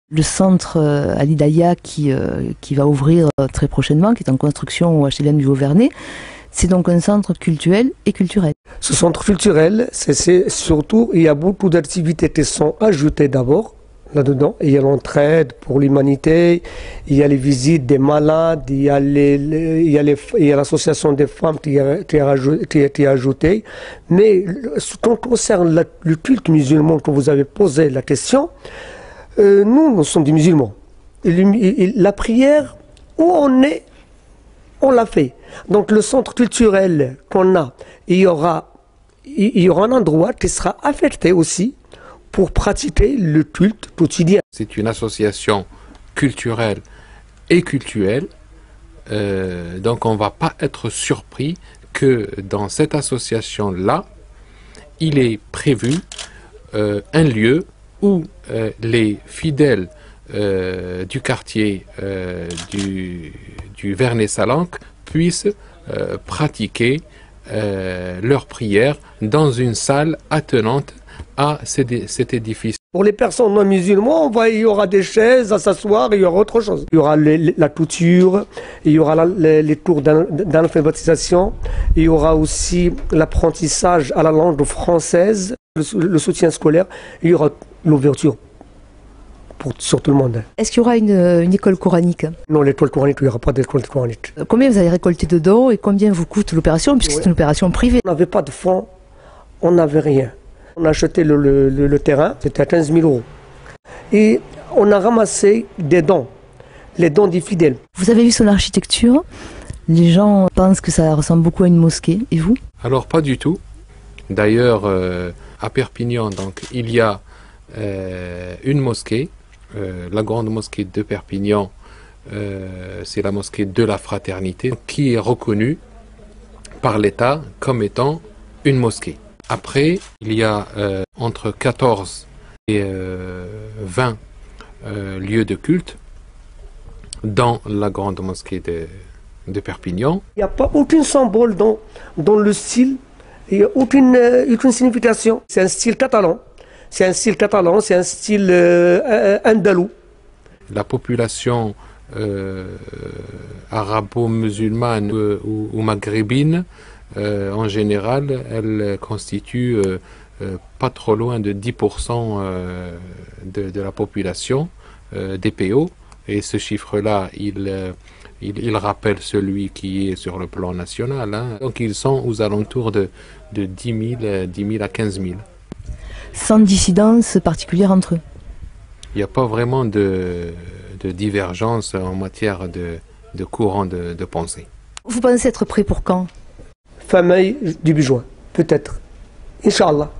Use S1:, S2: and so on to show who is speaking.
S1: Le centre Al Hidaya qui va ouvrir très prochainement, qui est en construction au HLM du Vauvernay, c'est donc un centre culturel et culturel.
S2: Ce centre culturel, c'est surtout, il y a beaucoup d'activités qui sont ajoutées d'abord là-dedans. Il y a l'entraide pour l'humanité, il y a les visites des malades, il y a l'association des femmes qui a été ajoutée. Mais ce qui concerne le culte musulman, que vous avez posé la question, nous sommes des musulmans. La prière, où on est, on l'a fait. Donc le centre culturel qu'on a, il y aura un endroit qui sera affecté aussi pour pratiquer le culte quotidien.
S3: C'est une association culturelle et cultuelle, donc on ne va pas être surpris que dans cette association-là, il est prévu un lieu où les fidèles du quartier du Vernay-Salanque puissent pratiquer leur prière dans une salle attenante à cet édifice.
S2: Pour les personnes non musulmanes, il y aura des chaises à s'asseoir, il y aura autre chose. Il y aura la couture, il y aura les cours d'alphabétisation, il y aura aussi l'apprentissage à la langue française, le soutien scolaire, il y aura l'ouverture sur tout le monde.
S1: Est-ce qu'il y aura une école coranique?
S2: Non, l'école coranique, il n'y aura pas d'école coranique.
S1: Combien vous avez récolté de dons et combien vous coûte l'opération, puisque c'est une opération privée?
S2: On n'avait pas de fonds, on n'avait rien. On a acheté le terrain, c'était à 15 000 €. Et on a ramassé des dons, les dons des fidèles.
S1: Vous avez vu son architecture? Les gens pensent que ça ressemble beaucoup à une mosquée, et vous?
S3: Alors pas du tout. D'ailleurs, à Perpignan, donc, il y a une mosquée, la grande mosquée de Perpignan, c'est la mosquée de la Fraternité, qui est reconnue par l'État comme étant une mosquée. Après, il y a entre 14 et 20 lieux de culte dans la grande mosquée de Perpignan.
S2: Il n'y a pas aucun symbole dans le style, il n'y a aucune signification. C'est un style catalan, c'est un style andalou.
S3: La population arabo-musulmane ou maghrébine, en général, elle constitue pas trop loin de 10% de la population des PO. Et ce chiffre-là, il rappelle celui qui est sur le plan national. Hein. Donc ils sont aux alentours de 10 000 à 15 000.
S1: Sans dissidence particulière entre eux?
S3: Il n'y a pas vraiment de divergence en matière de courant de pensée.
S1: Vous pensez être prêt pour quand?
S2: Fin mai, début juin, peut-être. Inch'Allah.